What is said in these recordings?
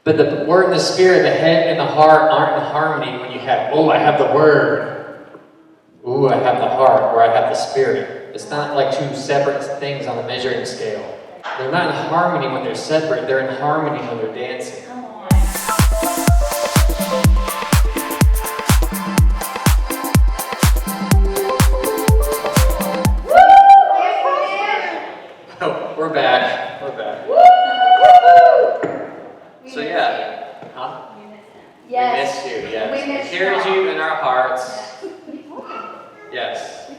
But the Word and the Spirit, the head and the heart aren't in harmony when you have, I have the Word. Ooh, I have the heart, or I have the Spirit. It's not like two separate things on the measuring scale. They're not in harmony when they're separate. They're in harmony when they're dancing. Oh, we're back. We're back. So yeah. Huh? Yes. We missed you, yes. We missed We carried you. you in our hearts. Yes.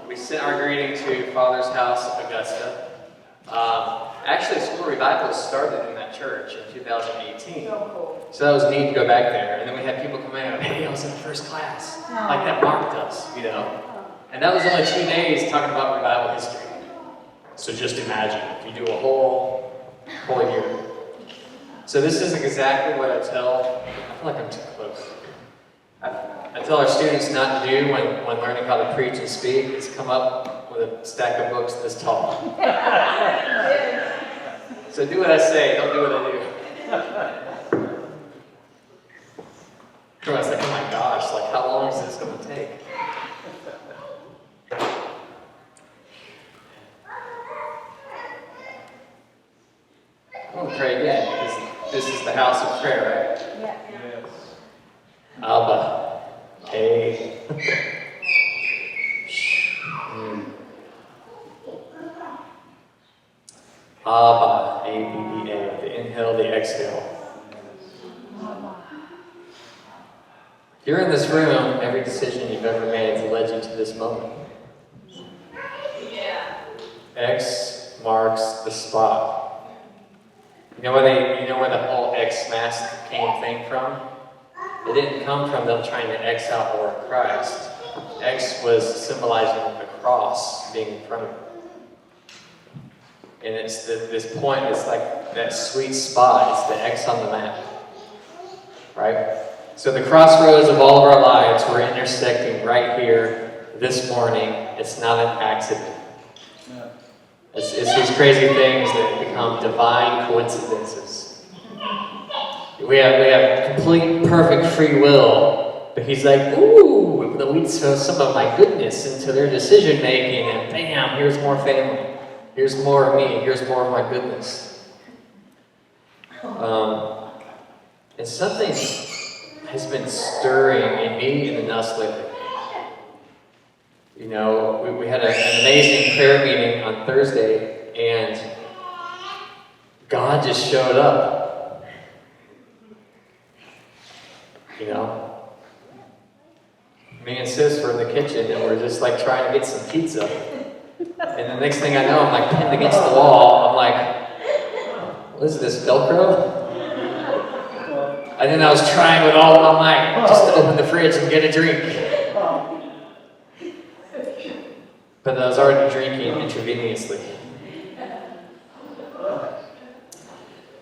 We sent our greeting to Father's House, Augusta. Actually, School Revival started in that church in 2018. So that was neat to go back there. And then we had people come in and go, hey, I was in the first class. Like that marked us, you know. And that was only 2 days talking about revival history. So just imagine, if you do a whole year. So this is exactly what I feel like I'm too close. I tell our students not to do when learning how to preach and speak is come up with a stack of books this tall. So do what I say, don't do what I do. I was like, oh my gosh, like how long is this going to take? I'm going to pray again, because this is the house of prayer, right? Yeah. Yes. Abba. Hey. Abba. A-B-B-A. The inhale, the exhale. If you're in this room, every decision you've ever made has led you to this moment. Yeah. X marks the spot. You know where the whole X mask thing from? It didn't come from them trying to X out more of Christ. X was symbolizing the cross being in front of it. And it's this point, it's like that sweet spot, it's the X on the map. Right? So the crossroads of all of our lives, we're intersecting right here this morning. It's not an accident. It's these crazy things that become divine coincidences. We have complete, perfect free will, but he's like, ooh, we throw some of my goodness into their decision making, and bam, here's more family. Here's more of me. Here's more of my goodness. And something has been stirring in me and in us lately. You know, we had an amazing prayer meeting on Thursday, and God just showed up. You know? Me and Sis were in the kitchen, and we're just like trying to get some pizza. And the next thing I know, I'm like pinned against the wall. I'm like, what is this, Velcro? And then I was trying with all of my might just to open the fridge and get a drink. But I was already drinking intravenously.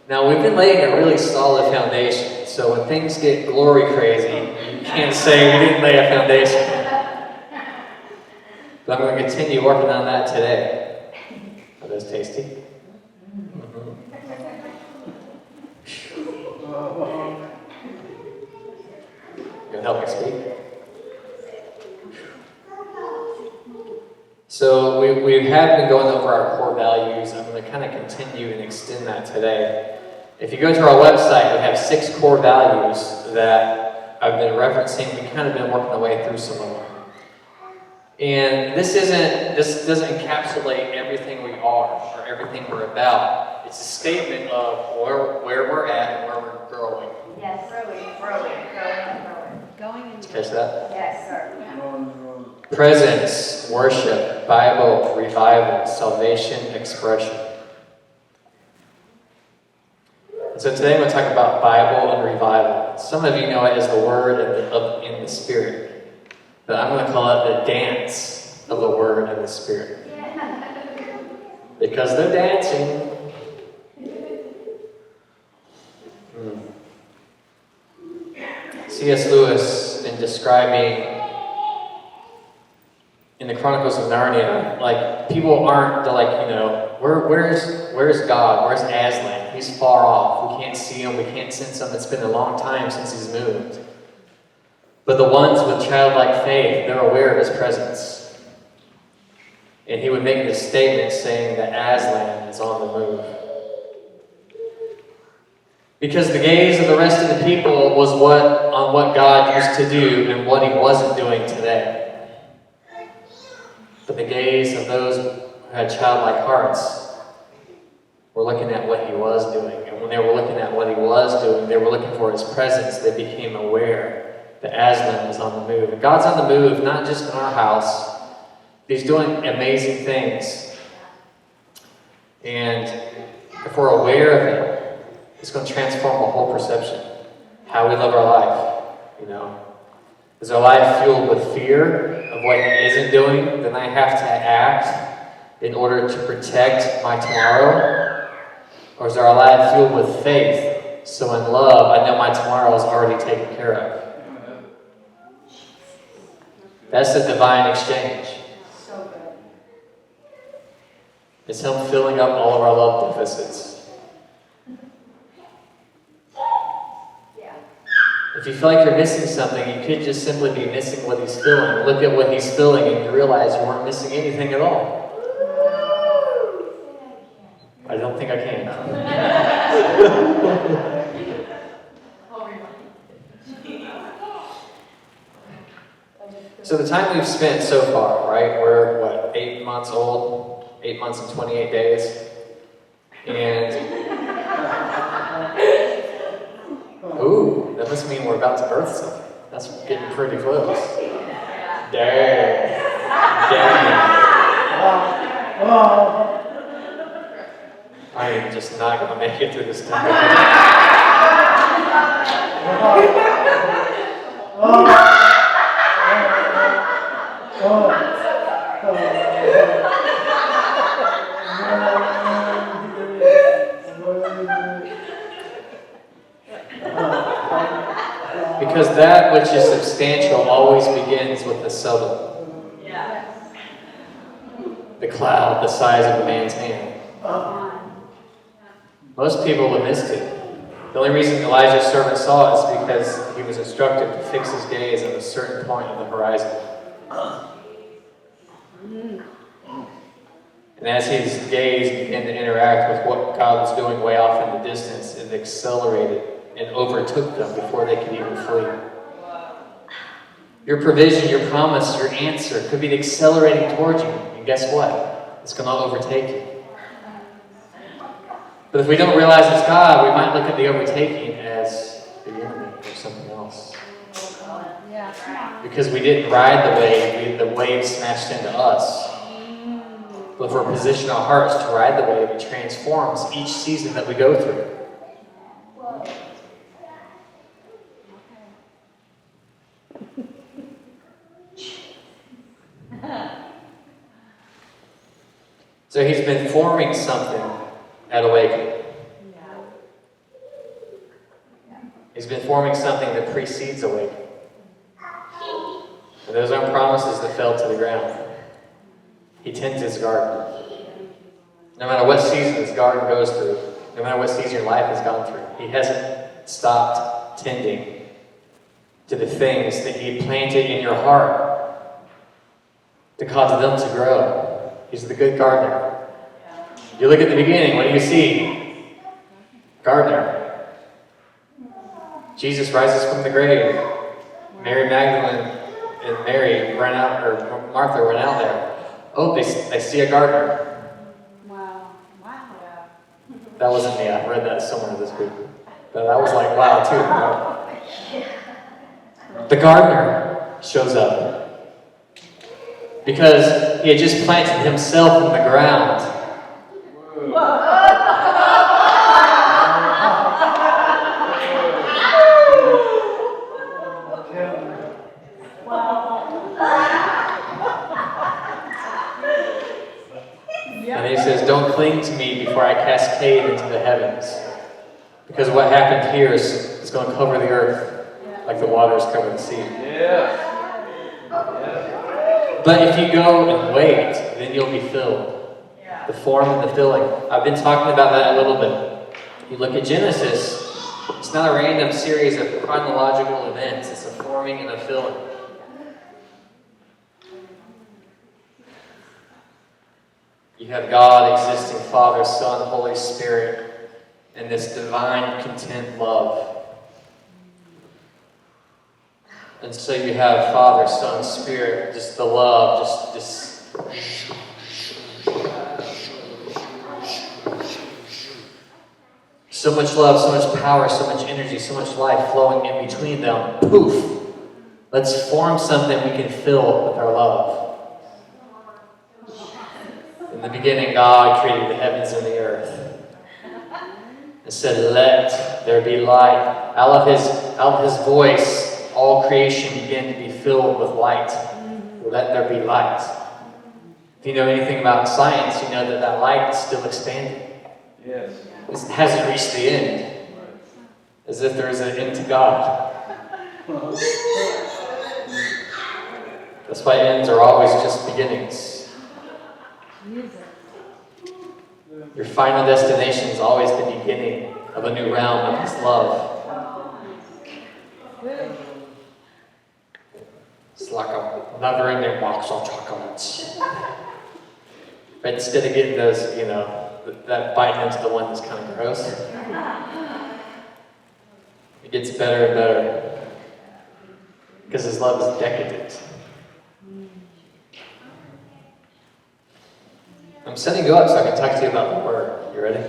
Now, we've been laying a really solid foundation, so when things get glory crazy, you can't say we didn't lay a foundation. But I'm going to continue working on that today. Are those tasty? Mm-hmm. You going to help me speak? So we have been going over our core values. I'm going to kind of continue and extend that today. If you go to our website, we have 6 core values that I've been referencing. We've kind of been working our way through some of them. And this doesn't encapsulate everything we are or everything we're about. It's a statement of where we're at and where we're growing. Yes, growing. Did you catch that? Yes, sir. Presence, worship, Bible, revival, salvation, expression. And so today I'm going to talk about Bible and revival. Some of you know it as the Word in the Spirit. But I'm going to call it the dance of the Word and the Spirit. Because they're dancing. C.S. Lewis, in describing in the Chronicles of Narnia, like people aren't, they're like, where's God? Where's Aslan? He's far off. We can't see him. We can't sense him. It's been a long time since he's moved. But the ones with childlike faith, they're aware of his presence. And he would make this statement saying that Aslan is on the move. Because the gaze of the rest of the people was on what God used to do and what he wasn't doing today. But the gaze of those who had childlike hearts were looking at what he was doing. And when they were looking at what he was doing, they were looking for his presence. They became aware that Aslan was on the move. And God's on the move, not just in our house. He's doing amazing things. And if we're aware of it, it's going to transform our whole perception. How we live our life, Is our life fueled with fear of what he isn't doing? Then I have to act in order to protect my tomorrow? Or is our life fueled with faith? So in love, I know my tomorrow is already taken care of. That's the divine exchange. So good. It's him filling up all of our love deficits. If you feel like you're missing something, you could just simply be missing what he's filling. Look at what he's filling and you realize you weren't missing anything at all. I don't think I can. So the time we've spent so far, right? We're, 8 months old? 8 months and 28 days. And ooh, that must mean we're about to birth something. That's getting pretty close. Dang. I am just not going to make it through this time. Because that which is substantial always begins with the subtle. Yeah. The cloud the size of a man's hand. Most people have missed it. The only reason Elijah's servant saw it is because he was instructed to fix his gaze at a certain point on the horizon. And as his gaze began to interact with what God was doing way off in the distance, it accelerated and overtook them before they could even flee. Your provision, your promise, your answer could be accelerating towards you. And guess what? It's going to overtake you. But if we don't realize it's God, we might look at the overtaking as the enemy or something else. Because we didn't ride the wave, the wave smashed into us. But if we're positioning our hearts to ride the wave, it transforms each season that we go through. So he's been forming something at Awakening. He's been forming something that precedes Awakening. And those aren't promises that fell to the ground. He tends his garden. No matter what season his garden goes through, no matter what season your life has gone through, he hasn't stopped tending to the things that he planted in your heart to cause them to grow. He's the good gardener. You look at the beginning, what do you see? Gardener. Jesus rises from the grave. Mary Magdalene and Mary ran out, or Martha ran out there. Oh, they see a gardener. Wow. That wasn't me. I read that somewhere this week. But I was like, wow, too. The gardener shows up. Because he had just planted himself in the ground. And he says, don't cling to me before I cascade into the heavens. Because what happened here is going to cover the earth like the waters cover the sea. But if you go and wait, then you'll be filled. The form and the filling. I've been talking about that a little bit. You look at Genesis, it's not a random series of chronological events. It's a forming and a filling. You have God existing, Father, Son, Holy Spirit, and this divine content love. And so you have Father, Son, Spirit, just the love, just so much love, so much power, so much energy, so much life flowing in between them. Poof! Let's form something we can fill with our love. In the beginning, God created the heavens and the earth. And said, let there be light. Out of his voice, all creation began to be filled with light. Let there be light. If you know anything about science, you know that that light is still expanding. Yes. It hasn't reached the end. As if there is an end to God. That's why ends are always just beginnings. Your final destination is always the beginning of a new realm of His love. It's like a never-ending box of chocolates. But instead of getting those, that biting into the one that's kind of gross, it gets better and better. Because His love is decadent. I'm setting you up so I can talk to you about the Word. You ready?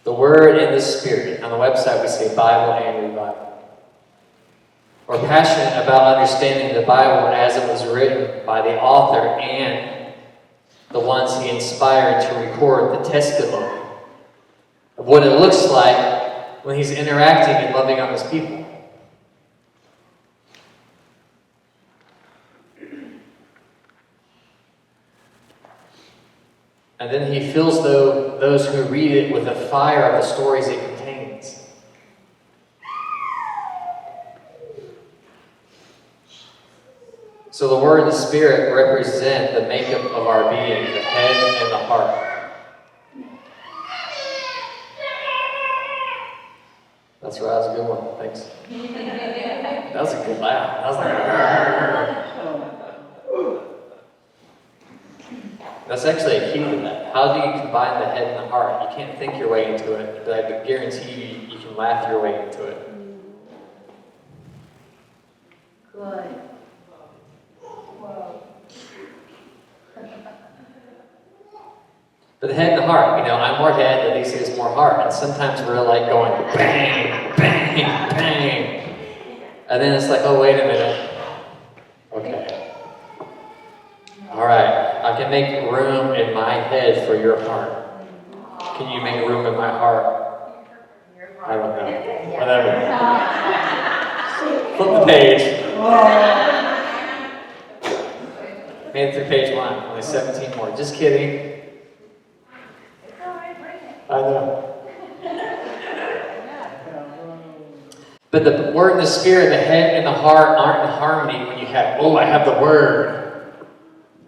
The Word and the Spirit. On the website we say Bible and Revival. We're passionate about understanding the Bible as it was written by the author and the ones he inspired to record the testimony of what it looks like when he's interacting and loving on his people. And then he fills those who read it with the fire of the stories it contains. So the Word and the Spirit represent the makeup of our being, the head and the heart. That's right, that was a good one. Thanks. That was a good laugh. That was like, that's actually a key to that. How do you combine the head and the heart? You can't think your way into it, but I guarantee you can laugh your way into it. Good. Whoa. But the head and the heart, I'm more head, but Lisa is more heart. And sometimes we're like going bang, bang, bang. And then it's like, oh, wait a minute. Okay. All right. I can make room in my head for your heart. Can you make room in my heart? I don't know. Whatever. Flip the page. Made it through page 1. Only 17 more. Just kidding. I know. But the Word and the Spirit, the head and the heart aren't in harmony when you have, I have the Word.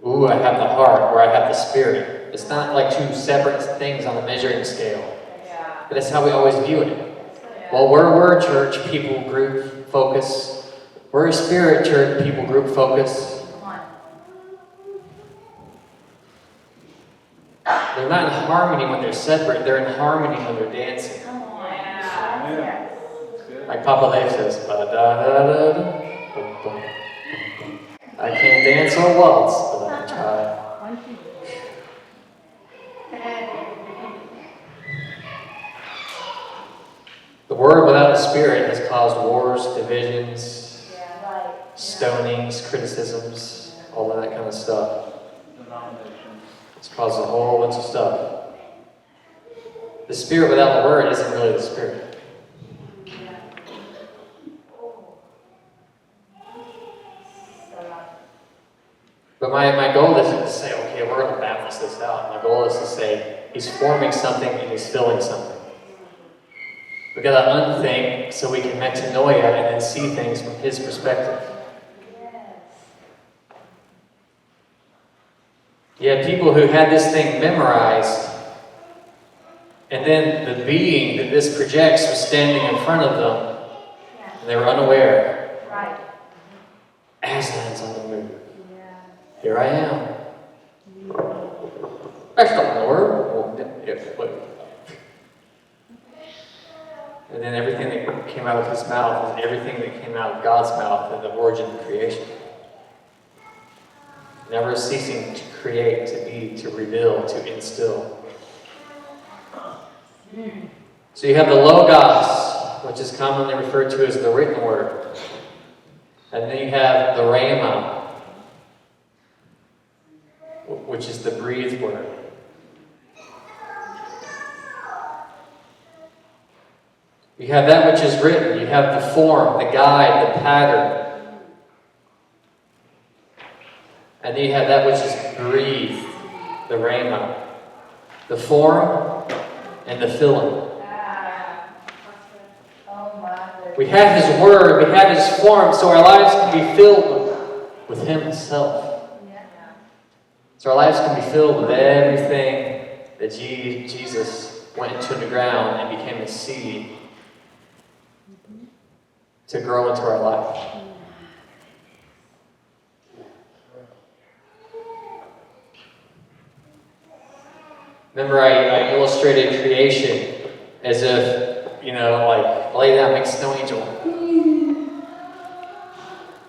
Ooh, I have the heart, or I have the Spirit. It's not like two separate things on the measuring scale. But that's how we always view it. Well, we're a church, people, group, focus. We're a Spirit church, people, group, focus. They're not in harmony when they're separate. They're in harmony when they're dancing. Like Papa Leif says, ba-da-da-da-da. I can't dance or waltz, but I can try. The Word without the Spirit has caused wars, divisions, stonings, criticisms, all of that kind of stuff. It's caused a whole bunch of stuff. The Spirit without the Word isn't really the Spirit. But my goal isn't to say, okay, we're going to balance this out. My goal is to say, He's forming something and He's filling something. We got to unthink so we can metanoia and then see things from his perspective. You have people who had this thing memorized, and then the being that this projects was standing in front of them, and they were unaware. Right. Aslan's on the move. Here I am. That's not the word. And then everything that came out of his mouth is everything that came out of God's mouth at the origin of creation. Never ceasing to create, to be, to reveal, to instill. So you have the Logos, which is commonly referred to as the written word. And then you have the Rhema, which is the breathed word. You have that which is written. You have the form, the guide, the pattern. And then you have that which is breathed, the Rhema. The form and the filling. We have his word, we have his form, so our lives can be filled with him himself. So our lives can be filled with everything that Jesus went into the ground and became a seed to grow into our life. Remember, I illustrated creation as if, like lay down, make snow angel.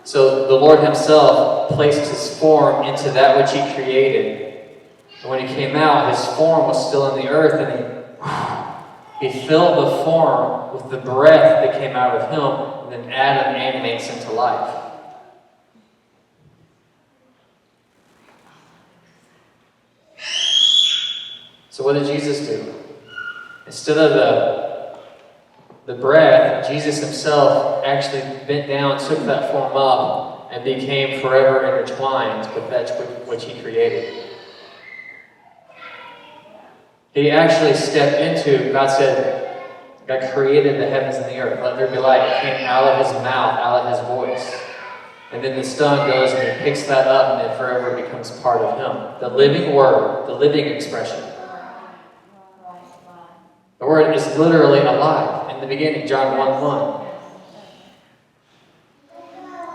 So the Lord himself placed his form into that which he created. And when he came out, his form was still in the earth, and he filled the form with the breath that came out of him, and then Adam animates into life. So what did Jesus do? Instead of the breath, Jesus himself actually bent down, took that form up, and became forever intertwined with that which he created. He actually stepped into, God created the heavens and the earth. Let there be light. It came out of his mouth, out of his voice. And then the Son goes and he picks that up and it forever becomes part of him. The living word, the living expression. The word is literally alive. In the beginning, John 1:1.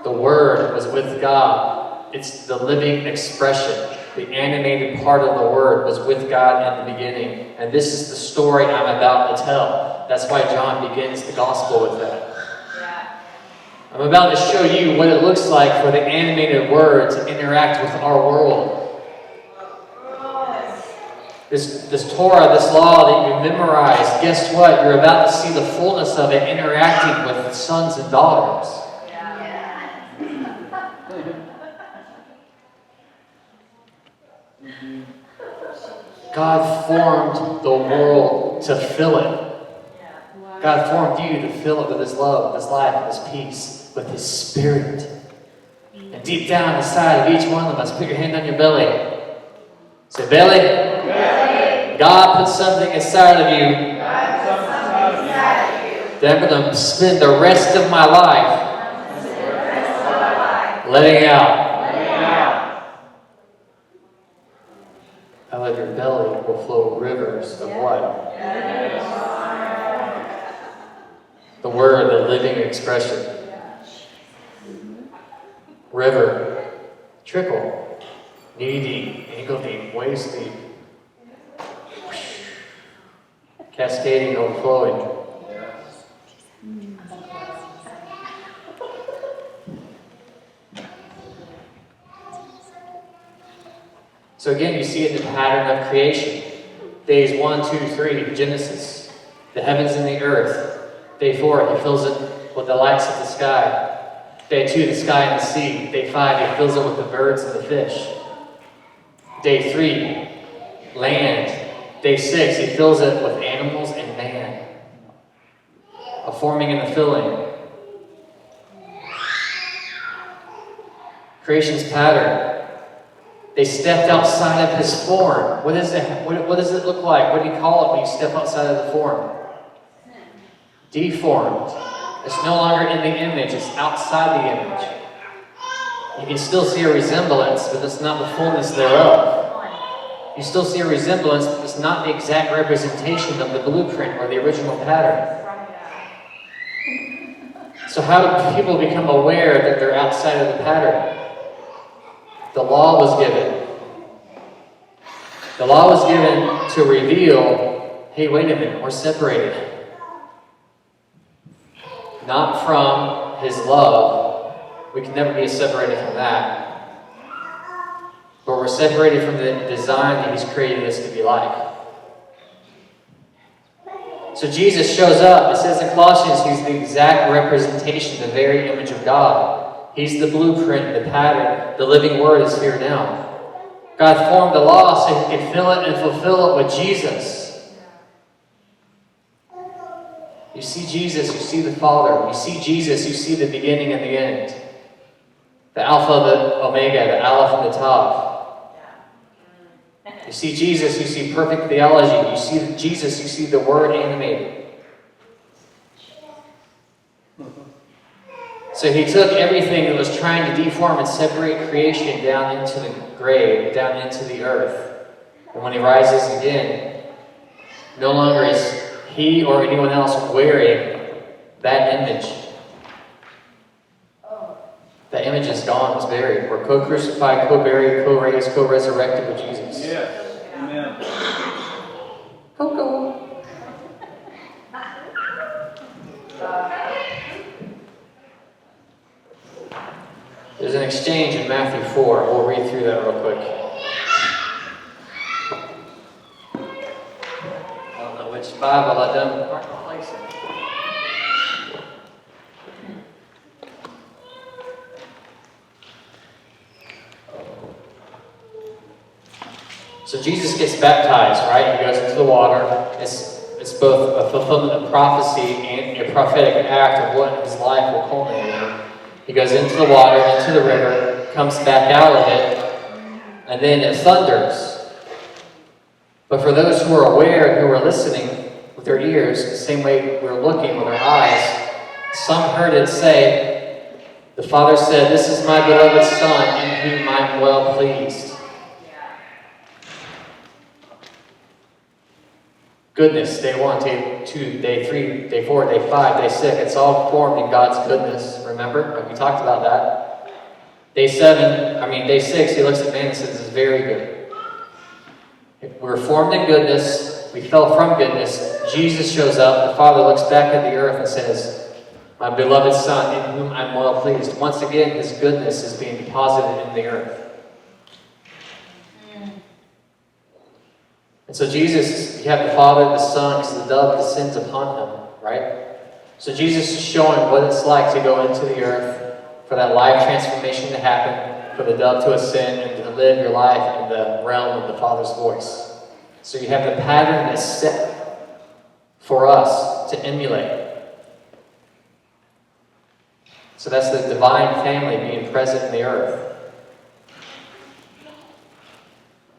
The word was with God. It's the living expression. The animated part of the word was with God in the beginning. And this is the story I'm about to tell. That's why John begins the gospel with that. I'm about to show you what it looks like for the animated word to interact with our world. This Torah, this law that you memorized, guess what? You're about to see the fullness of it interacting with sons and daughters. God formed the world to fill it. God formed you to fill it with his love, with his life, with his peace, with his spirit. And deep down inside of each one of us, put your hand on your belly. Say, belly. God put something inside of you that I'm going to spend the rest of my life letting out. Out of your belly will flow rivers of what? The word, the living expression. River, trickle, knee deep, ankle deep, waist deep. Cascading, overflowing. So again, you see it in the pattern of creation. Days 1, 2, 3, Genesis. The heavens and the earth. Day 4, he fills it with the lights of the sky. Day 2, the sky and the sea. Day 5, he fills it with the birds and the fish. Day 3, land. Day 6, he fills it with animals and man. A forming and a filling. Creation's pattern. They stepped outside of his form. What does it look like? What do you call it when you step outside of the form? deformed. It's no longer in the image, it's outside the image. You can still see a resemblance, but it's not the fullness thereof. You still see a resemblance, but it's not the exact representation of the blueprint or the original pattern. So how do people become aware that they're outside of the pattern? The law was given. The law was given to reveal, hey, wait a minute, we're separated. Not from His love. We can never be separated from that. But we're separated from the design that He's created us to be like. So Jesus shows up. It says in Colossians, He's the exact representation, the very image of God. He's the blueprint, the pattern. The living Word is here now. God formed the law so He could fill it and fulfill it with Jesus. You see Jesus, you see the Father. You see Jesus, you see the beginning and the end. The Alpha, the Omega, the Aleph and the Tav. You see Jesus, you see perfect theology. You see Jesus, you see the Word animated. So He took everything that was trying to deform and separate creation down into the grave, down into the earth. And when He rises again, no longer is He or anyone else wearing that image. That image is gone, it's buried. We're co-crucified, co-buried, co-raised, co-resurrected with Jesus. Yes. Amen. Coco. There's an exchange in Matthew 4. We'll read through that real quick. I don't know which Bible I done mark the place in. So Jesus gets baptized, right? He goes into the water. It's both a fulfillment of prophecy and a prophetic act of what his life will culminate in. He goes into the water, into the river, comes back out of it, and then it thunders. But for those who are aware, who are listening with their ears, the same way we're looking with our eyes, some heard it say, the Father said, "This is my beloved Son, in whom I am well pleased." Goodness, day 1, day 2, day 3, day 4, day 5, day 6. It's all formed in God's goodness. Remember? We talked about that. Day 6, He looks at man and says, "This is very good." If we're formed in goodness, we fell from goodness. Jesus shows up. The Father looks back at the earth and says, "My beloved Son, in whom I'm well pleased." Once again, His goodness is being deposited in the earth. And so Jesus, you have the Father, the Son, because the dove descends upon Him, right? So Jesus is showing what it's like to go into the earth, for that life transformation to happen, for the dove to ascend, and to live your life in the realm of the Father's voice. So you have the pattern that's set for us to emulate. So that's the divine family being present in the earth.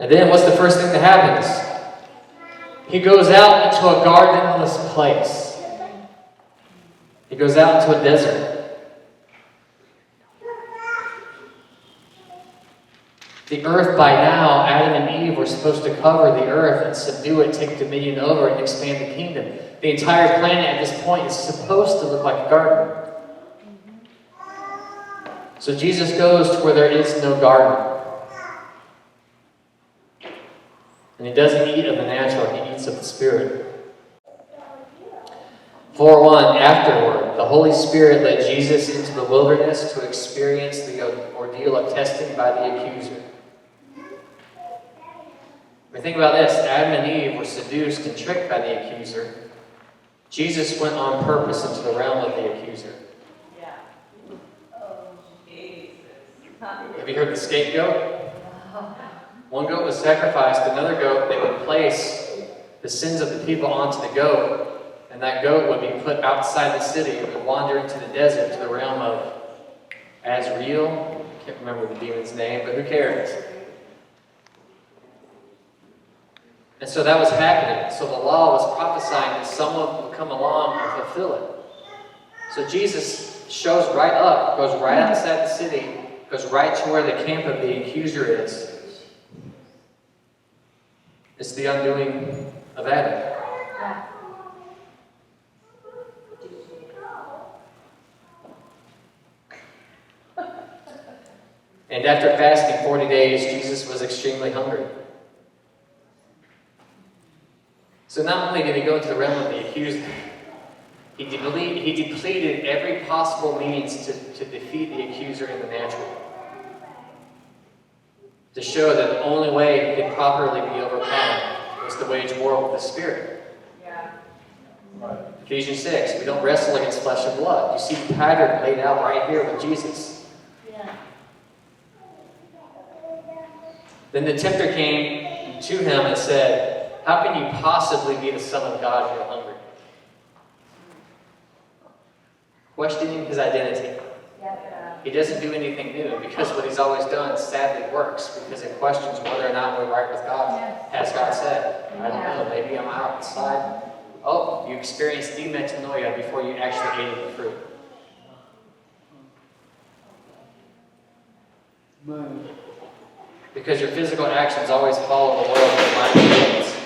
And then what's the first thing that happens? He goes out into a gardenless place. He goes out into a desert. The earth by now, Adam and Eve were supposed to cover the earth and subdue it, take dominion over it, and expand the kingdom. The entire planet at this point is supposed to look like a garden. So Jesus goes to where there is no garden. And He doesn't eat of the natural, He eats of the Spirit. 4:1, afterward, the Holy Spirit led Jesus into the wilderness to experience the ordeal of testing by the accuser. I mean, think about this. Adam and Eve were seduced and tricked by the accuser. Jesus went on purpose into the realm of the accuser. Yeah. Oh, Jesus. Have you heard the scapegoat? One goat was sacrificed, another goat, they would place the sins of the people onto the goat, and that goat would be put outside the city. It would wander into the desert to the realm of Azrael. I can't remember the demon's name, but who cares? And so that was happening. So the law was prophesying that someone would come along and fulfill it. So Jesus shows right up, goes right outside the city, goes right to where the camp of the accuser is. It's the undoing of Adam. And after fasting 40 days, Jesus was extremely hungry. So not only did he go into the realm of the accuser, he depleted every possible means to defeat the accuser in the natural. To show that the only way he could properly be overcome was to wage war with the Spirit. Yeah. Right. Ephesians 6, we don't wrestle against flesh and blood. You see the pattern laid out right here with Jesus. Yeah. Then the tempter came to him and said, "How can you possibly be the Son of God if you're hungry?" Questioning his identity. He doesn't do anything new because what he's always done sadly works because it questions whether or not we're right with God. Has God said? I don't know. Maybe I'm outside. Oh, you experienced demetanoia before you actually ate the fruit. Because your physical actions always follow the world of mind and thoughts.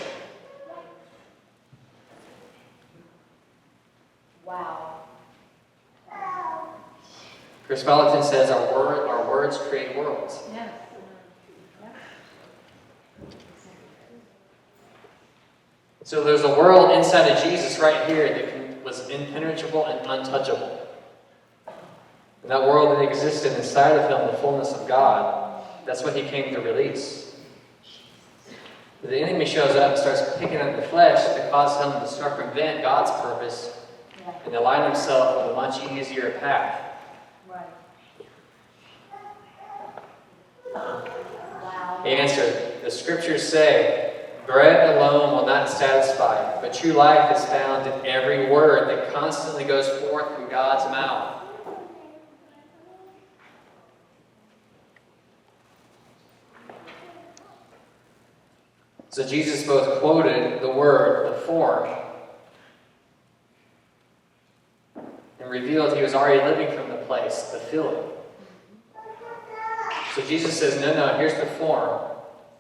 Wow. Chris Valentin says our words create worlds. Yes. So there's a world inside of Jesus right here that was impenetrable and untouchable. And that world that existed inside of him, the fullness of God, that's what he came to release. But the enemy shows up and starts picking at the flesh to cause him to circumvent God's purpose and align himself with a much easier path. Right. Wow. He answered, the scriptures say, bread alone will not satisfy, but true life is found in every word that constantly goes forth from God's mouth. So Jesus both quoted the word, the form, and revealed he was already living from the place, the feeling. So Jesus says, no, here's the form.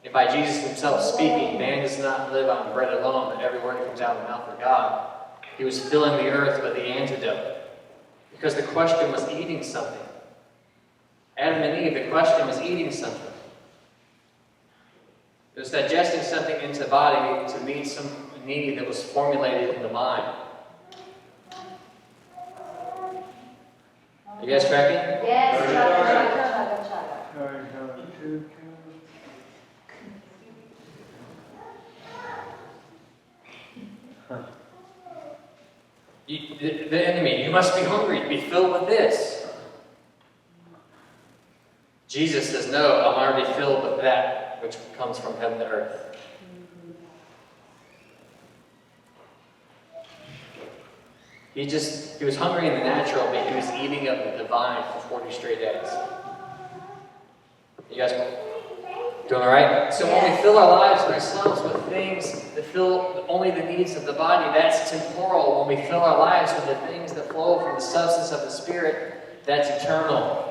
And by Jesus himself speaking, man does not live on bread alone, but every word that comes out of the mouth of God. He was filling the earth with the antidote. Because the question was eating something. Adam and Eve, the question was eating something. It was digesting something into the body to meet some need that was formulated in the mind. Are you guys tracking? Yes. The enemy, you must be hungry, be filled with this. Jesus says, no, I'm already filled with that which comes from heaven to earth. He was hungry in the natural, but he was eating of the divine for 40 straight days. You guys doing all right? So when we fill our lives ourselves with things that fill only the needs of the body, that's temporal. When we fill our lives with the things that flow from the substance of the Spirit, that's eternal.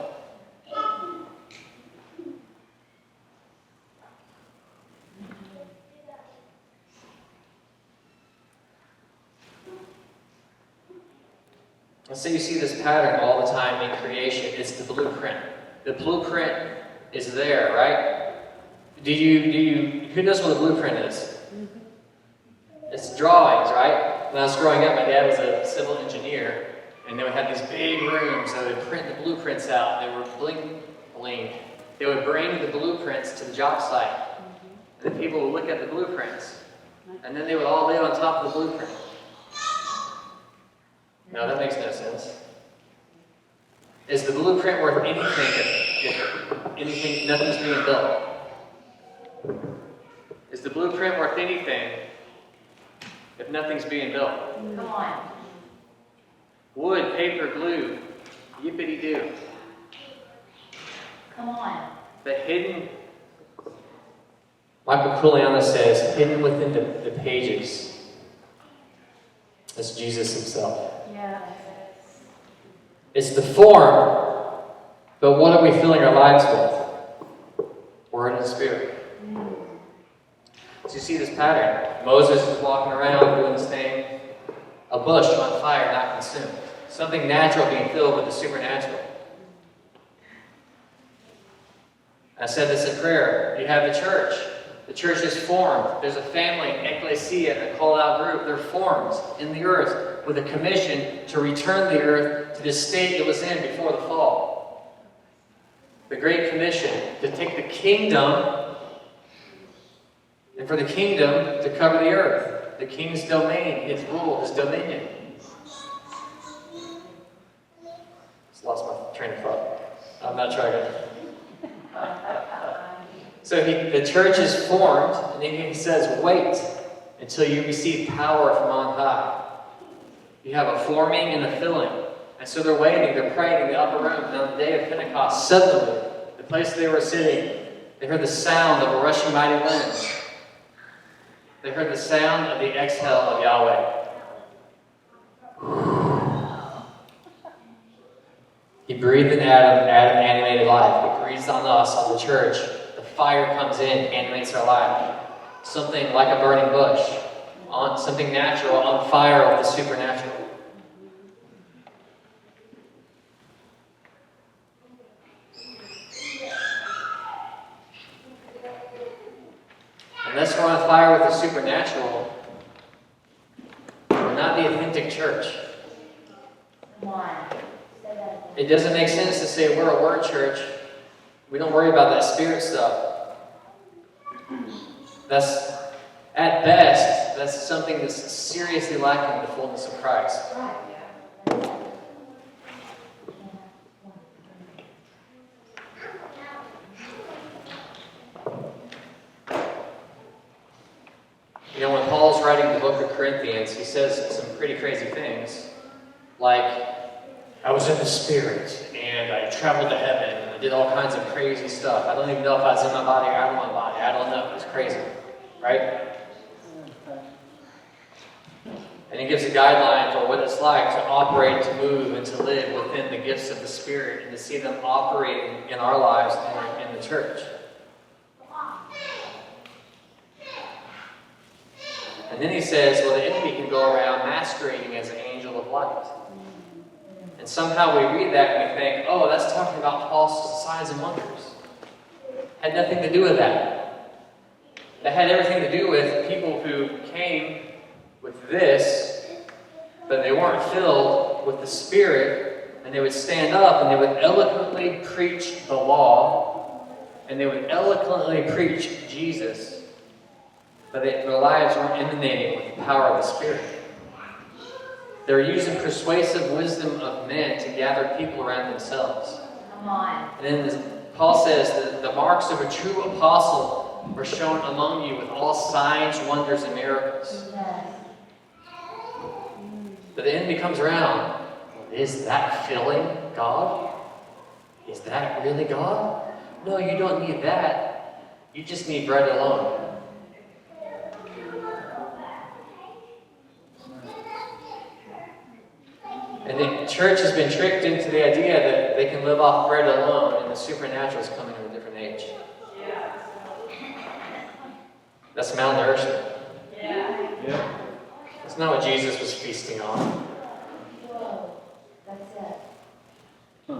And so you see this pattern all the time in creation. It's the blueprint. The blueprint is there, right? Who knows what a blueprint is? It's drawings, right? When I was growing up, my dad was a civil engineer, and they would have these big rooms that would print the blueprints out. They were bling. They would bring the blueprints to the job site. And the people would look at the blueprints, and then they would all live on top of the blueprint. No, that makes no sense. Is the blueprint worth anything if nothing's being built? Is the blueprint worth anything if nothing's being built? Come on. Wood, paper, glue, yippity-doo. Come on. The hidden Michael Kuliana says, hidden within the pages is Jesus himself. Yeah. It's the form, but what are we filling our lives with? Word and Spirit. So you see this pattern. Moses is walking around doing this thing. A bush on fire, not consumed. Something natural being filled with the supernatural. I said this in prayer. You have the church. The church is formed. There's a family, ecclesia, a called-out group. They're formed in the earth with a commission to return the earth to the state it was in before the fall. The Great Commission to take the kingdom and for the kingdom to cover the earth. The king's domain, his rule, his dominion. Just lost my train of thought. I'm not trying to... So the church is formed, and then he says, wait until you receive power from on high. You have a forming and a filling. And so they're waiting, they're praying in the upper room. And on the day of Pentecost, suddenly, the place they were sitting, they heard the sound of a rushing mighty wind. They heard the sound of the exhale of Yahweh. He breathed in Adam animated life. He breathes on us, on the church. The fire comes in, animates our life. Something like a burning bush. On something natural, on fire with the supernatural. Unless we're on fire with the supernatural, we're not the authentic church. Come on. It doesn't make sense to say we're a word church. We don't worry about that spirit stuff. That's, at best, that's something that's seriously lacking the fullness of Christ. You know, when Paul's writing the book of Corinthians, he says some pretty crazy things. Like, I was in the Spirit, and I traveled to heaven, and I did all kinds of crazy stuff. I don't even know if I was in my body or out of my body. I don't know. It was crazy. Right? And he gives a guideline for what it's like to operate, to move, and to live within the gifts of the Spirit, and to see them operating in our lives and in the church. And then he says, well, the enemy can go around masquerading as an angel of light. And somehow we read that and we think, oh, that's talking about false signs and wonders. Had nothing to do with that. That had everything to do with people who came with this, but they weren't filled with the Spirit, and they would stand up and they would eloquently preach the law, and they would eloquently preach Jesus, but their lives weren't emanating with the power of the Spirit. They were using persuasive wisdom of men to gather people around themselves. Come on. And then Paul says that the marks of a true apostle were shown among you with all signs, wonders, and miracles. Yes. But the enemy comes around. Is that filling God? Is that really God? No, you don't need that. You just need bread alone. And the church has been tricked into the idea that they can live off bread alone, and the supernatural is coming at a different age. Yeah. That's malnourishment. Yeah. Yeah. That's not what Jesus was feasting on. Whoa. That's it.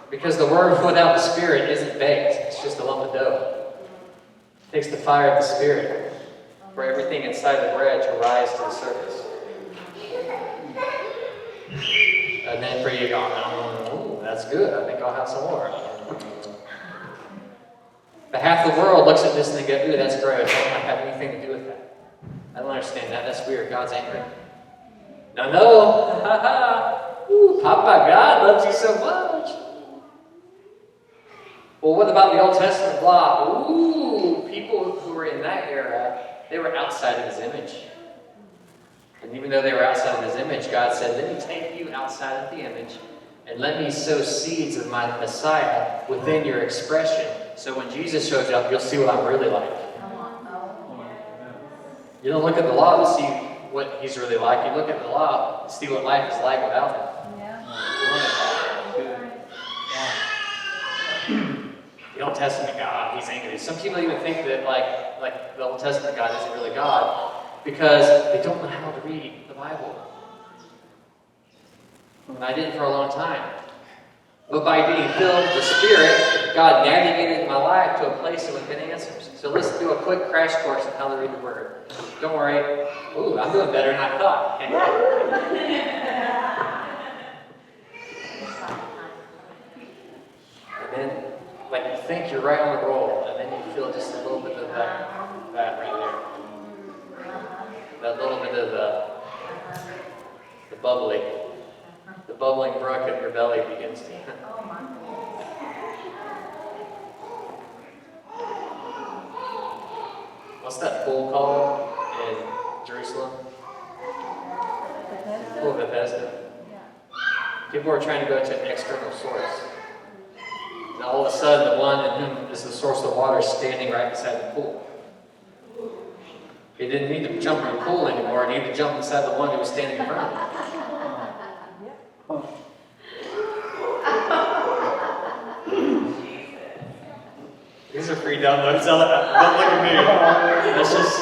Because the word without the Spirit isn't baked. It's just a lump of dough. It takes the fire of the Spirit for everything inside the bread to rise to the surface. And then for you going, oh, that's good. I think I'll have some more. But half the world looks at this and they go, ooh, that's gross. I don't have anything to do with that. I don't understand that. That's weird. God's angry. No. Ooh, Papa God loves you so much. Well, what about the Old Testament law? Ooh, people who were in that era, they were outside of his image. And even though they were outside of his image, God said, let me take you outside of the image and let me sow seeds of my Messiah within your expression. So when Jesus shows up, you'll see what I'm really like. You don't look at the law to see what he's really like. You look at the law to see what life is like without him. The Old Testament God, he's angry. Some people even think that like the Old Testament God isn't really God because they don't know how to read the Bible. And I didn't for a long time. But by being filled with the Spirit, God navigated my life to a place with good answers. So let's do a quick crash course on how to read the Word. Don't worry. Ooh, I'm doing better than I thought. And then, like, you think you're right on the roll, and then you feel just a little bit of that right there. That little bit of the bubbling brook in your belly begins to. What's that pool called in Jerusalem? Pool of Bethesda. People are trying to go to an external source. And all of a sudden, the one in whom is the source of water is standing right beside the pool. He didn't need to jump in the pool anymore. He needed to jump inside the one who was standing in front of him. These are free downloads. Don't look at me. That's just.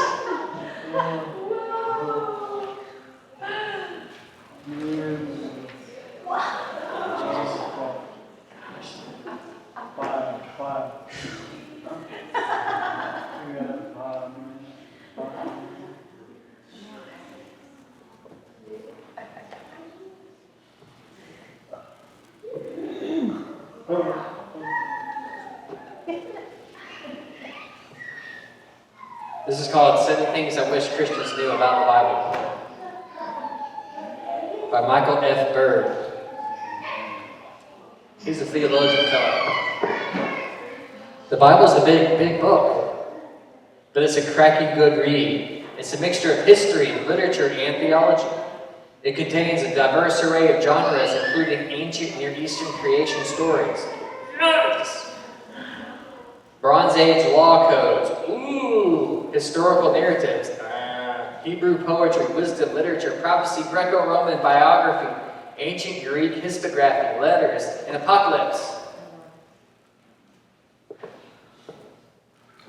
This is called 7 Things I Wish Christians Knew About the Bible by Michael F. Bird. He's a theologian fellow. The Bible's a big book, but it's a cracking good read. It's a mixture of history, literature, and theology. It contains a diverse array of genres, including ancient Near Eastern creation stories. Nice! Bronze Age law codes. Ooh! Historical narratives. Hebrew poetry, wisdom, literature, prophecy, Greco-Roman biography, ancient Greek histography, letters, and apocalypse.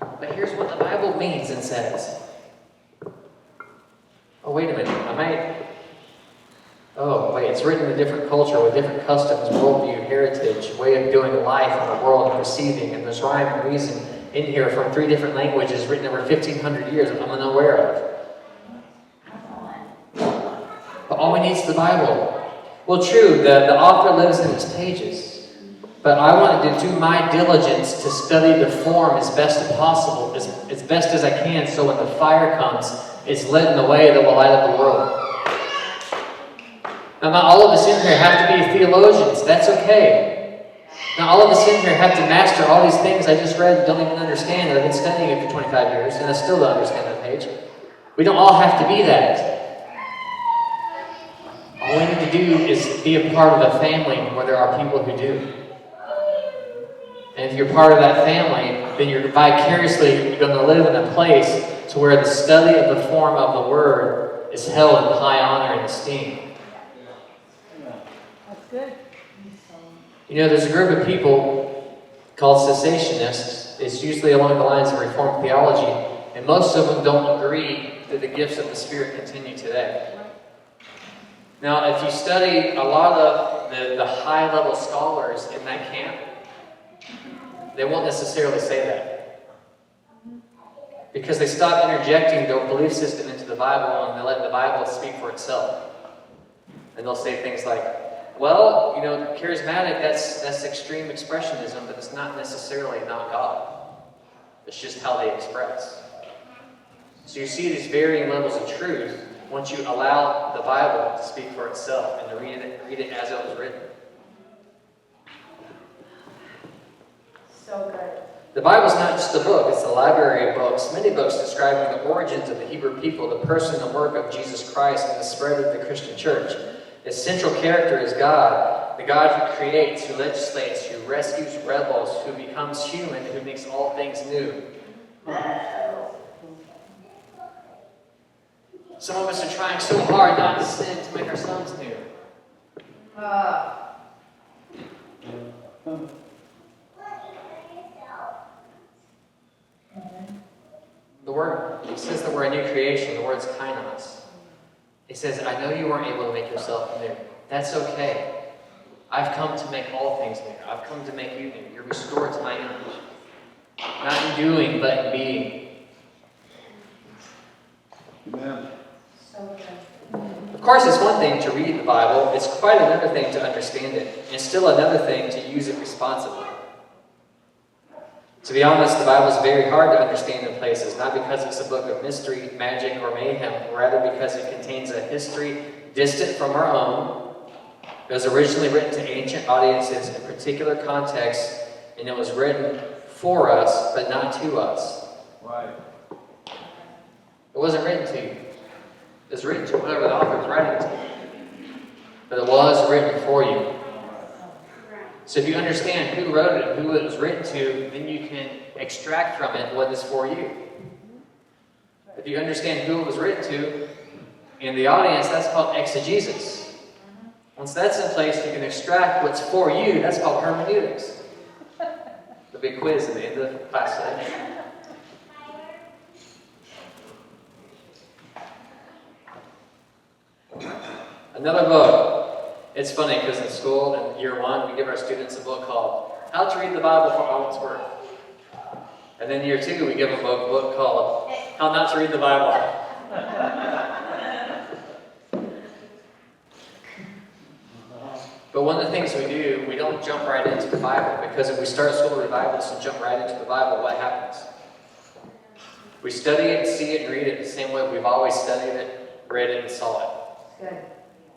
But here's what the Bible means and says. Oh, wait a minute. Oh, wait, it's written in a different culture with different customs, worldview, heritage, way of doing life in the world and perceiving, and there's rhyme and reason in here from 3 different languages written over 1,500 years I'm unaware of. But all we need is the Bible. Well, true, the author lives in its pages, but I wanted to do my diligence to study the form as best as possible, as best as I can, so when the fire comes, it's lit in the way that will light up the world. Now, not all of us in here have to be theologians. That's okay. Now, all of us in here have to master all these things I just read and don't even understand. I've been studying it for 25 years, and I still don't understand that page. We don't all have to be that. All we need to do is be a part of a family where there are people who do. And if you're part of that family, then you're vicariously going to live in a place to where the study of the form of the Word is held in high honor and esteem. That's good. You know, there's a group of people called cessationists. It's usually along the lines of Reformed theology, and most of them don't agree that the gifts of the Spirit continue today. Now, if you study a lot of the high-level scholars in that camp, they won't necessarily say that. Because they stop interjecting their belief system into the Bible and they let the Bible speak for itself. And they'll say things like, well, you know, charismatic, that's extreme expressionism, but it's not necessarily not God. It's just how they express. So you see these varying levels of truth once you allow the Bible to speak for itself and to read it as it was written. So good. The Bible's not just a book, it's a library of books. Many books describing the origins of the Hebrew people, the person and work of Jesus Christ, and the spread of the Christian church. Its central character is God, the God who creates, who legislates, who rescues rebels, who becomes human, who makes all things new. Some of us are trying so hard not to sin to make our sons new. The word, it says that we're a new creation. The word's kainos. It says, I know you weren't able to make yourself new. That's okay. I've come to make all things new. I've come to make you new. You're restored to my image. Not in doing, but in being. Amen. So good. Of course, it's one thing to read the Bible. It's quite another thing to understand it. And still another thing to use it responsibly. To be honest, the Bible is very hard to understand in places, not because it's a book of mystery, magic, or mayhem, rather because it contains a history distant from our own. It was originally written to ancient audiences in particular contexts, and it was written for us, but not to us. Right. It wasn't written to you. It was written to whoever the author was writing to. But it was written for you. So if you understand who wrote it, who it was written to, then you can extract from it what is for you. If you understand who it was written to, in the audience, that's called exegesis. Once that's in place, you can extract what's for you. That's called hermeneutics. The big quiz at the end of the class today. Another book. It's funny because in school, in year 1, we give our students a book called How to Read the Bible for All It's Worth. And then year 2, we give them a book called How Not to Read the Bible. But one of the things we do, we don't jump right into the Bible, because if we start school revivals and jump right into the Bible, what happens? We study it, see it, and read it the same way we've always studied it, read it, and saw it. Good.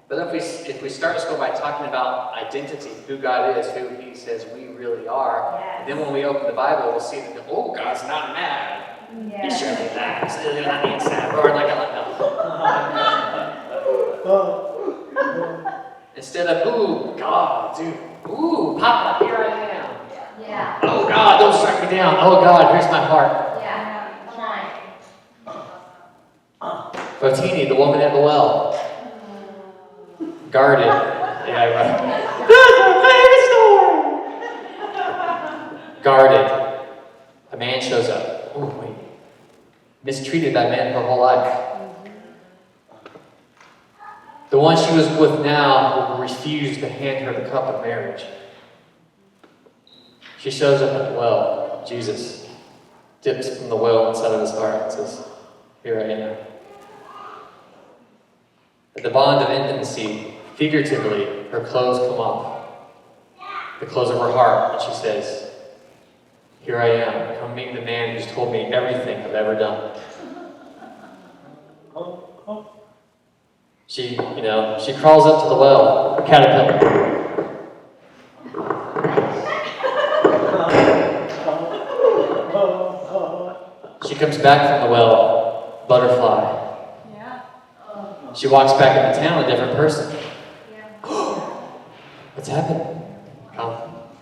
But if we start school by talking about identity, who God is, who He says we really are, Yes. then when we open the Bible, we'll see that, oh, God's not mad. Yes. He's surely not. So they're not being sad. Or like no. Instead of, ooh, God, dude. Ooh, Papa, here I am. Yeah. Oh, God, don't strike me down. Oh, God, here's my heart. Yeah. Come on. Fotini, the woman at the well. Guarded. Yeah, right. That's a famous story. Guarded. A man shows up. Oh, wait. Mistreated that man her whole life. The one she was with now refused to hand her the cup of marriage. She shows up at the well. Jesus dips from the well inside of his heart and says, here I am. At the bond of intimacy, figuratively, her clothes come off. The clothes of her heart, and she says, here I am. Come meet the man who's told me everything I've ever done. She crawls up to the well, a caterpillar. She comes back from the well, butterfly. Yeah. She walks back into town, a different person. Yeah. What's happened? Come,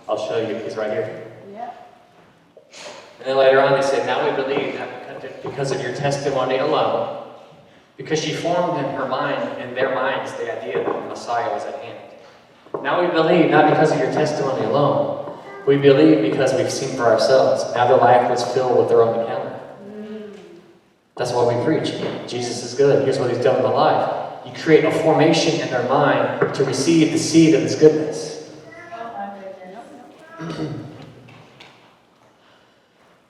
I'll show you. He's right here. Yeah. And then later on they said, now we believe that because of your testimony alone, because she formed in her mind, in their minds, the idea that the Messiah was at hand. Now we believe not because of your testimony alone. We believe because we've seen for ourselves. Now their life was filled with their own encounter. That's why we preach. Jesus is good. Here's what He's done in my life. You create a formation in their mind to receive the seed of His goodness.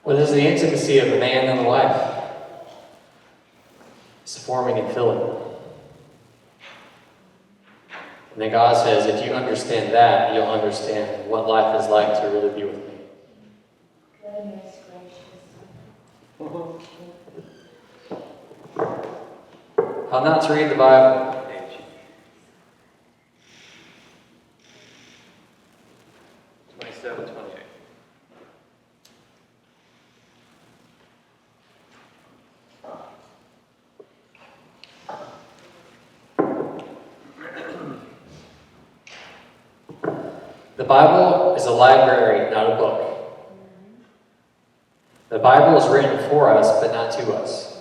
What is the intimacy of a man and a wife? It's forming and filling. And then God says, if you understand that, you'll understand what life is like to really be with me. Goodness gracious. How not to read the Bible. 27, 28. The Bible is a library, not a book. The Bible is written for us, but not to us.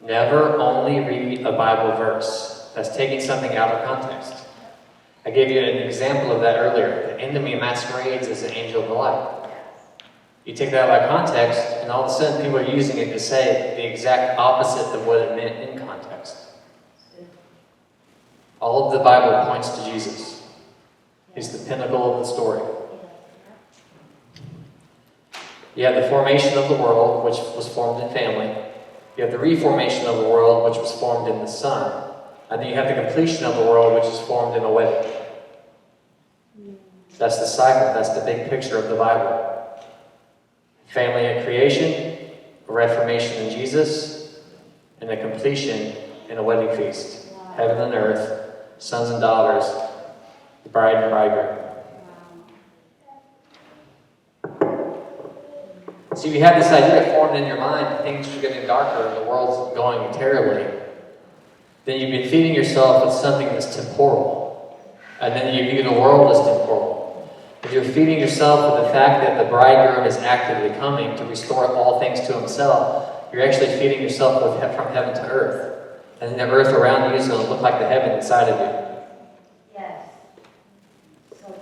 Never only read a Bible verse that's taking something out of context. I gave you an example of that earlier. The enemy masquerades as an angel of the light. You take that out of context, and all of a sudden people are using it to say the exact opposite of what it meant in context. All of the Bible points to Jesus. He's the pinnacle of the story. You have the formation of the world, which was formed in family. You have the reformation of the world, which was formed in the Son. And then you have the completion of the world, which is formed in a wedding. That's the cycle. That's the big picture of the Bible. Family and creation, a reformation in Jesus, and a completion in a wedding feast. Heaven and earth, sons and daughters, the bride and bridegroom. So you have this idea formed in your mind that things are getting darker and the world's going terribly. Then you've been feeding yourself with something that's temporal. And then you view the world as temporal. If you're feeding yourself with the fact that the bridegroom is actively coming to restore all things to himself, you're actually feeding yourself from heaven to earth. And then the earth around you is going to look like the heaven inside of you. Yes. So good.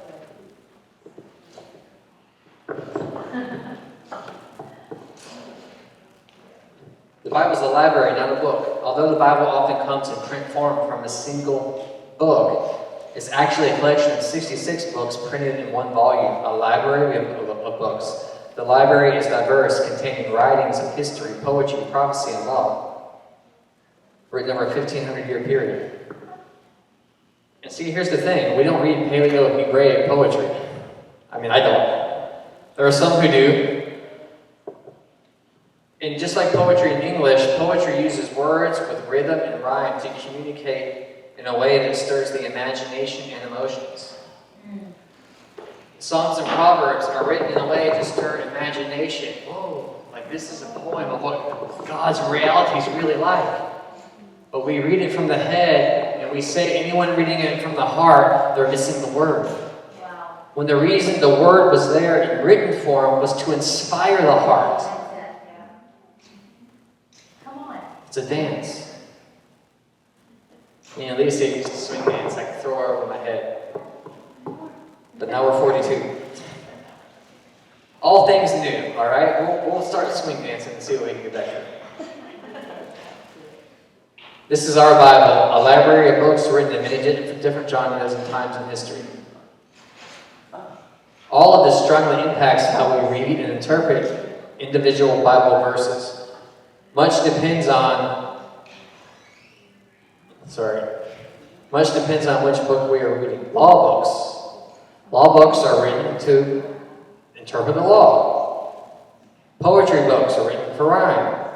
The Bible is a library, not a book. Although the Bible often comes in print form from a single book, it's actually a collection of 66 books printed in one volume, a library of books. The library is diverse, containing writings of history, poetry, prophecy, and law, written over a 1,500-year period. And see, here's the thing. We don't read Paleo-Hebraic poetry. I mean, I don't. There are some who do. And just like poetry in English, poetry uses words with rhythm and rhyme to communicate in a way that stirs the imagination and emotions. Psalms and Proverbs are written in a way to stir imagination. Whoa, like this is a poem of what God's reality is really like. But we read it from the head, and we say anyone reading it from the heart, they're missing the word. Wow. When the reason the word was there in written form was to inspire the heart. It's a dance. You know, Lisa used to swing dance. I could throw her over my head. But now we're 42. All things new, all right? We'll start swing dancing and see what we can get back to. This is our Bible, a library of books written in many different genres and times in history. All of this strongly impacts how we read and interpret individual Bible verses. Much depends on which book we are reading. Law books. Law books are written to interpret the law. Poetry books are written for rhyme.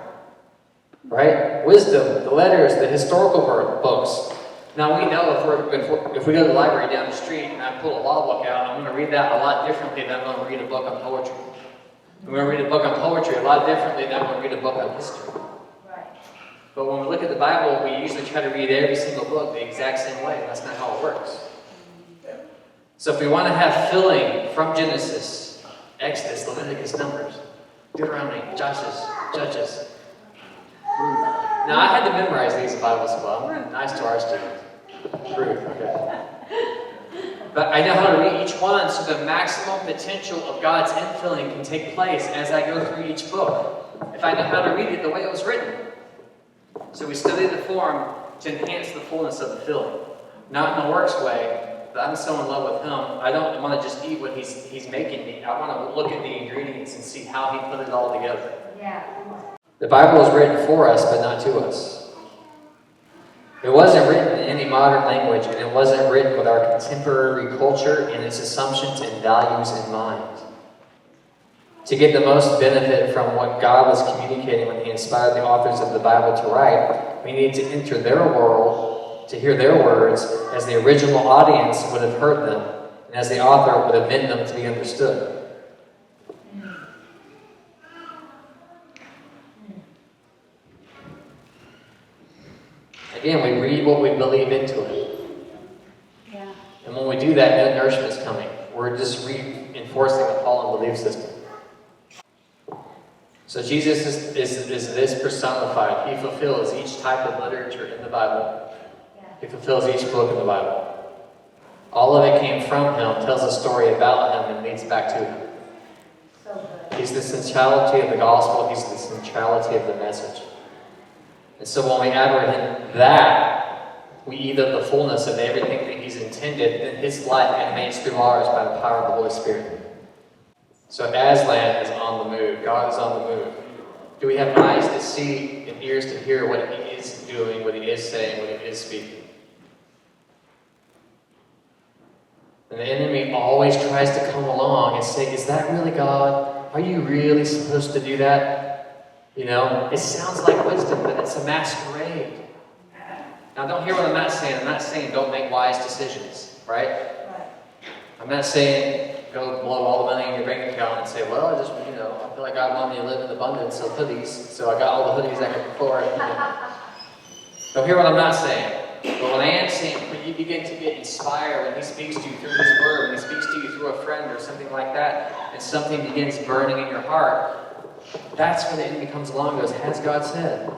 Right? Wisdom, the letters, the historical books. Now we know if we go to the library down the street and I pull a law book out, I'm going to read that a lot differently than I'm going to read a book on poetry. I'm going to read a book on poetry a lot differently than I'm going to read a book on history. Right. But when we look at the Bible, we usually try to read every single book the exact same way. That's not how it works. So if we want to have filling from Genesis, Exodus, Leviticus, Numbers, Deuteronomy, Judges. Now I had to memorize these Bibles as well. I'm nice to our students. Rude, okay. But I know how to read each one so the maximum potential of God's infilling can take place as I go through each book. If I know how to read it the way it was written. So we study the form to enhance the fullness of the filling. Not in a works way, but I'm so in love with Him, I don't want to just eat what He's making me. I want to look at the ingredients and see how He put it all together. Yeah. The Bible is written for us, but not to us. It wasn't written in any modern language, and it wasn't written with our contemporary culture and its assumptions and values in mind. To get the most benefit from what God was communicating when He inspired the authors of the Bible to write, we need to enter their world, to hear their words, as the original audience would have heard them, and as the author would have meant them to be understood. Again, we read what we believe into it. Yeah. And when we do that, no nourishment is coming. We're just reinforcing the fallen belief system. So Jesus is this personified. He fulfills each type of literature in the Bible. He fulfills each book in the Bible. All of it came from him, tells a story about him, and leads back to him. So good. He's the centrality of the gospel. He's the centrality of the message. And so when we apprehend that, we eat up the fullness of everything that he's intended, then his life animates through ours by the power of the Holy Spirit. So Aslan is on the move. God is on the move. Do we have eyes to see and ears to hear what he is doing, what he is saying, what he is speaking? And the enemy always tries to come along and say, is that really God? Are you really supposed to do that? You know, it sounds like wisdom, but it's a masquerade. Now, don't hear what I'm not saying. I'm not saying don't make wise decisions, right? Right. I'm not saying go blow all the money in your bank account and say, well, I just, I feel like God wanted me to live in abundance of hoodies, so I got all the hoodies I could afford. Don't hear what I'm not saying. But what I am saying, when you begin to get inspired, when he speaks to you through his word, when he speaks to you through a friend or something like that, and something begins burning in your heart, that's when the enemy comes along and goes, has God said?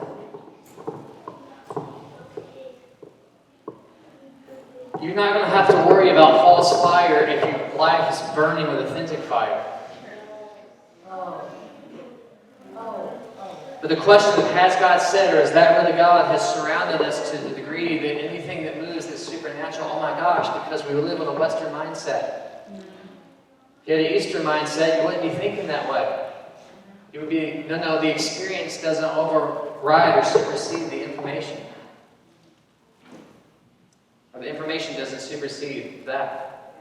You're not going to have to worry about false fire if your life is burning with authentic fire. But the question of has God said, or is that really God, has surrounded us to the degree that anything that moves that's supernatural, oh my gosh, because we live with a Western mindset. If you had an Eastern mindset, you wouldn't be thinking that way. It would be, no, the experience doesn't override or supersede the information. Or the information doesn't supersede that.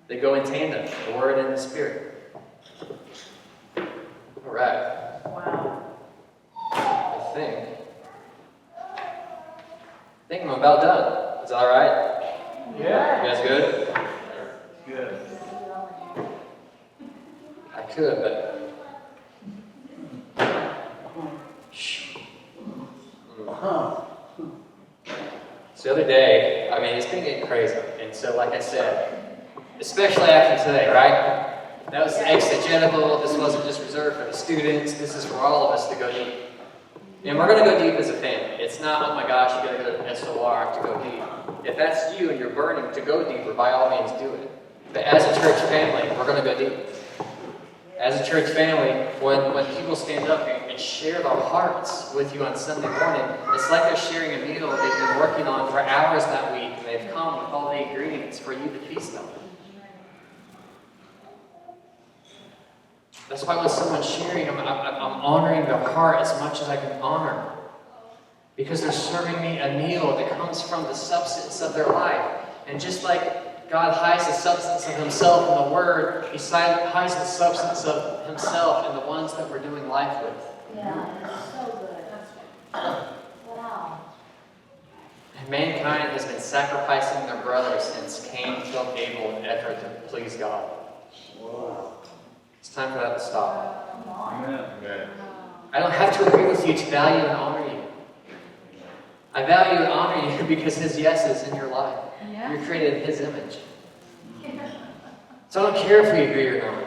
They go in tandem, the Word and the Spirit. All right. Wow. I think I'm about done. Is that all right? Yeah. You guys good? Good. I could, but... Shh. So the other day, it's been getting crazy. And so, like I said, especially after today, right? That was exegetical. This wasn't just reserved for the students. This is for all of us to go deep. And we're going to go deep as a family. It's not, oh my gosh, you got to go to SOR to go deep. If that's you and you're burning to go deeper, by all means do it. But as a church family, we're going to go deep. As a church family, when people stand up and share their hearts with you on Sunday morning, it's like they're sharing a meal they've been working on for hours that week, and they've come with all the ingredients for you to feast on. That's why when someone's sharing, I'm honoring their heart as much as I can honor. Because they're serving me a meal that comes from the substance of their life. And just like God hides the substance of himself in the Word, he hides the substance of himself in the ones that we're doing life with. Yeah, it's so good. Wow. And mankind has been sacrificing their brothers since Cain killed Abel in an effort to please God. Whoa. It's time for that to stop. Come on. Amen. I don't have to agree with you to value and honor you. I value and honor you because his yes is in your life. Yeah. You're created in his image. So I don't care if we agree or not.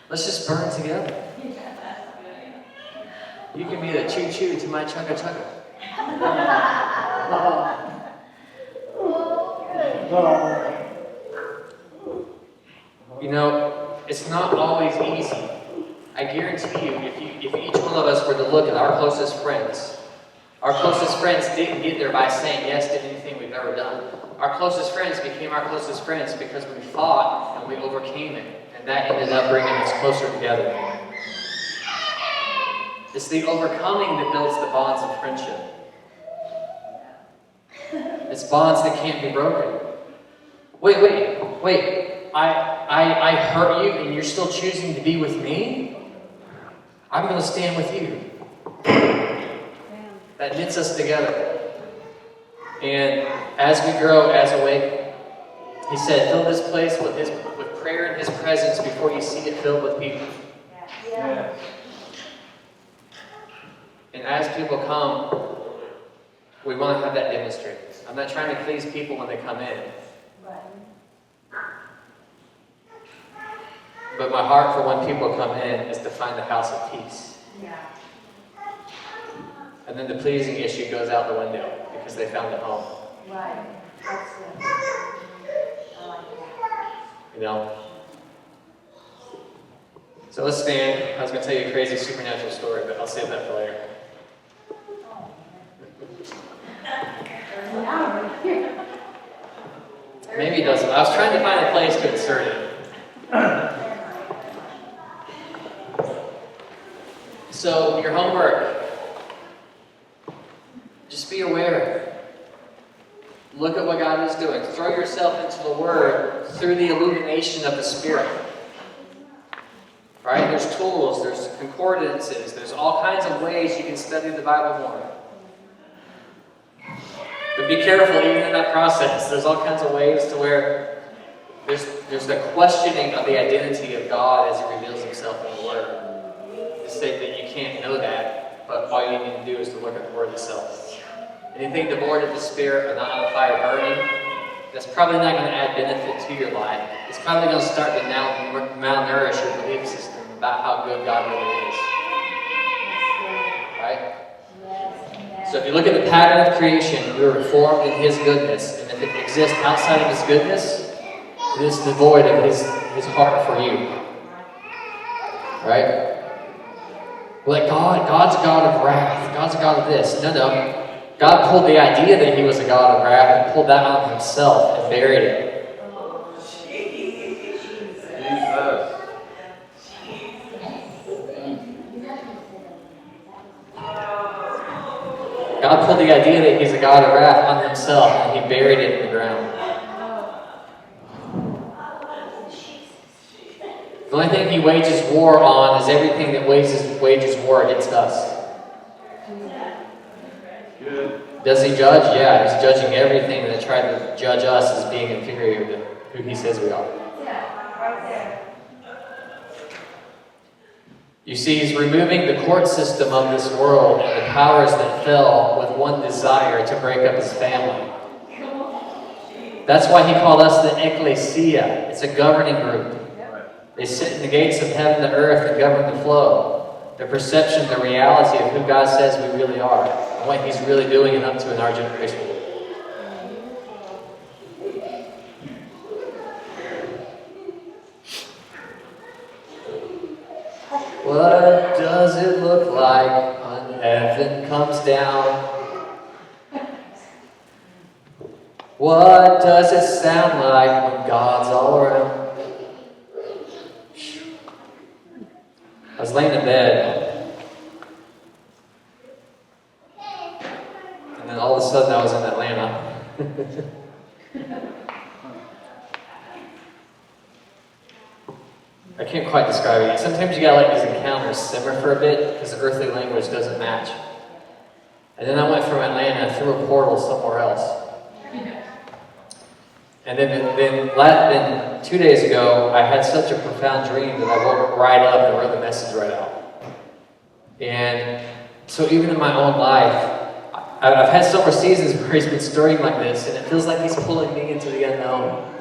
Let's just burn together. You can be the choo-choo to my chugga-chugga. It's not always easy. I guarantee you, if each one of us were to look at our closest friends didn't get there by saying yes to anything we've ever done. Our closest friends became our closest friends because we fought and we overcame it. And that ended up bringing us closer together. It's the overcoming that builds the bonds of friendship. It's bonds that can't be broken. Wait. I hurt you and you're still choosing to be with me? I'm going to stand with you. That knits us together. And as we grow, as awake, he said, fill this place with prayer and his presence before you see it filled with people. Yeah. And as people come, we want to have that demonstrated. I'm not trying to please people when they come in. Right. But my heart for when people come in is to find the house of peace. Yeah. And then the pleasing issue goes out the window because they found a home. Right. That's it. I like that. You know? So let's stand. I was going to tell you a crazy supernatural story, but I'll save that for later. Maybe it doesn't. I was trying to find a place to insert it. So, your homework. Just be aware. Look at what God is doing. Throw yourself into the Word through the illumination of the Spirit. Right? There's tools, there's concordances, there's all kinds of ways you can study the Bible more. But be careful, even in that process. There's all kinds of ways to where there's the questioning of the identity of God as He reveals Himself in the Word. To say that you can't know that, but all you need to do is to look at the Word itself. Anything devoid of the Spirit or not on fire burning, that's probably not going to add benefit to your life. It's probably going to start to malnourish your belief system about how good God really is. Right? So if you look at the pattern of creation, we were formed in His goodness. And if it exists outside of His goodness, it is devoid of His heart for you. Right? Like God's a God of wrath. God's a God of this. No. God pulled the idea that He was a God of wrath and pulled that on Himself and buried it. God pulled the idea that He's a God of wrath on Himself and He buried it in the ground. The only thing He wages war on is everything that wages war against us. Does He judge? Yeah, He's judging everything that tried to judge us as being inferior to who He says we are. Yeah, right there. You see, He's removing the court system of this world and the powers that fell with one desire to break up His family. That's why He called us the ecclesia. It's a governing group. They sit in the gates of heaven and earth and govern the flow. The perception, the reality of who God says we really are, and what He's really doing and up to in our generation. What does it look like when heaven comes down? What does it sound like when God's all around? I was laying in bed, and then all of a sudden I was in Atlanta. I can't quite describe it. Sometimes you gotta let these encounters simmer for a bit because the earthly language doesn't match. And then I went from Atlanta through a portal somewhere else. And then 2 days ago, I had such a profound dream that I woke right up and wrote the message right out. And so even in my own life, I've had several seasons where He's been stirring like this, and it feels like He's pulling me into the unknown.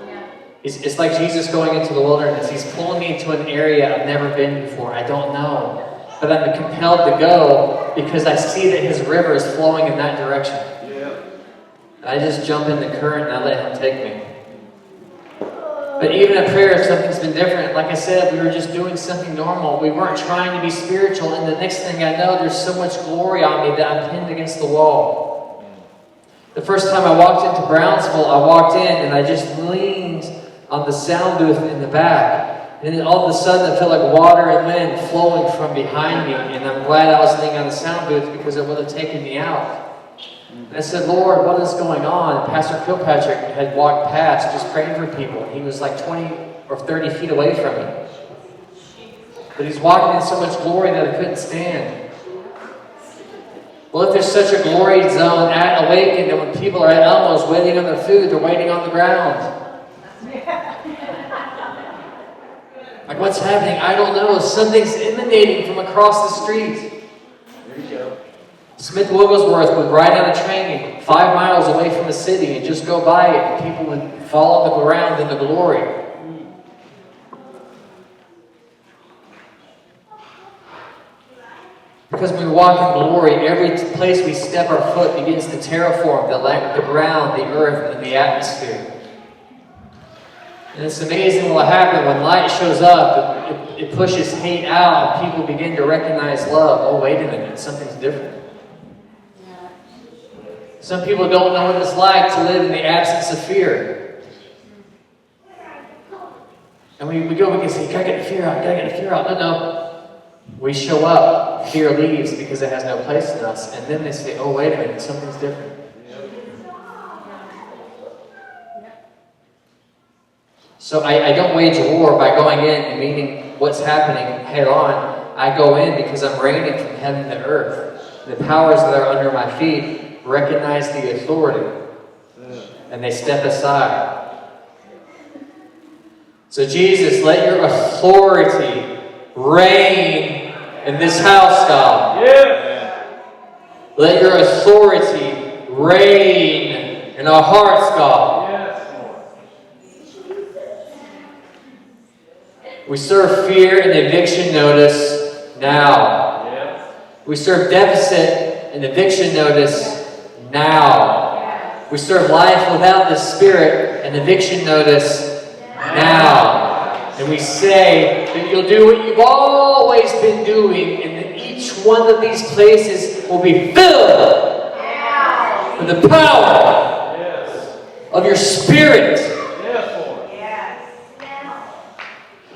It's like Jesus going into the wilderness. He's pulling me into an area I've never been before. I don't know. But I'm compelled to go because I see that His river is flowing in that direction. And I just jump in the current and I let Him take me. But even in prayer, something's been different. Like I said, we were just doing something normal. We weren't trying to be spiritual. And the next thing I know, there's so much glory on me that I'm pinned against the wall. The first time I walked into Brownsville, I walked in and I just leaned on the sound booth in the back. And then all of a sudden, I felt like water and wind flowing from behind me. And I'm glad I was leaning on the sound booth because it would have taken me out. And I said, Lord, what is going on? And Pastor Kilpatrick had walked past just praying for people. He was like 20 or 30 feet away from me. But he's walking in so much glory that I couldn't stand. Well, if there's such a glory zone at Awakened, and when people are at Elmo's waiting on their food, they're waiting on the ground. Like, what's happening? I don't know. Something's emanating from across the street. There you go. Smith Wigglesworth would ride on a train 5 miles away from the city and just go by it, and people would fall on the ground in the glory. Because when we walk in glory, every place we step our foot begins to terraform the ground, the earth, and the atmosphere. And it's amazing what will happen when light shows up. It pushes hate out, and people begin to recognize love. Oh, wait a minute, something's different. Some people don't know what it's like to live in the absence of fear. And we can say, gotta get the fear out, gotta get the fear out. No. We show up, fear leaves because it has no place in us. And then they say, oh, wait a minute, something's different. So I don't wage war by going in and meeting what's happening head on. I go in because I'm reigning from heaven to earth. The powers that are under my feet recognize the authority. And they step aside. So Jesus, let your authority reign in this house, God. Yeah. Let your authority reign in our hearts, God. We serve fear and eviction notice now. Yes. We serve deficit and eviction notice now. We serve life without the Spirit and eviction notice now. And we say that you'll do what you've always been doing, and that each one of these places will be filled with the power of your Spirit.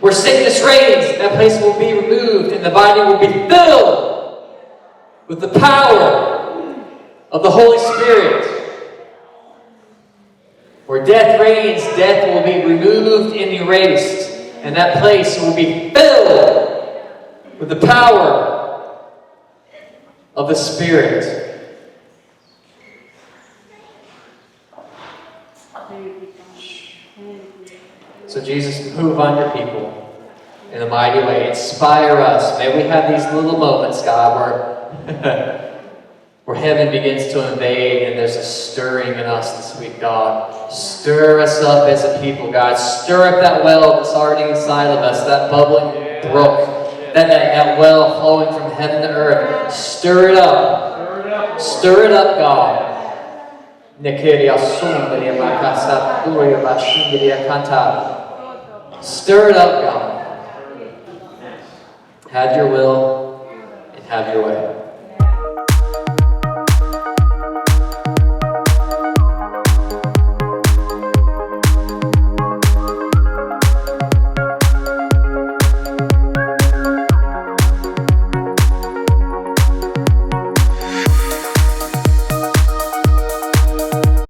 Where sickness reigns, that place will be removed, and the body will be filled with the power of the Holy Spirit. Where death reigns, death will be removed and erased, and that place will be filled with the power of the Spirit. So Jesus, move on your people in a mighty way. Inspire us. May we have these little moments, God, where heaven begins to invade and there's a stirring in us this week, God. Stir us up as a people, God. Stir up that well that's already inside of us, that bubbling brook, that well flowing from heaven to earth. Stir it up. Stir it up, God. Stir it up, God. Have your will and have your way.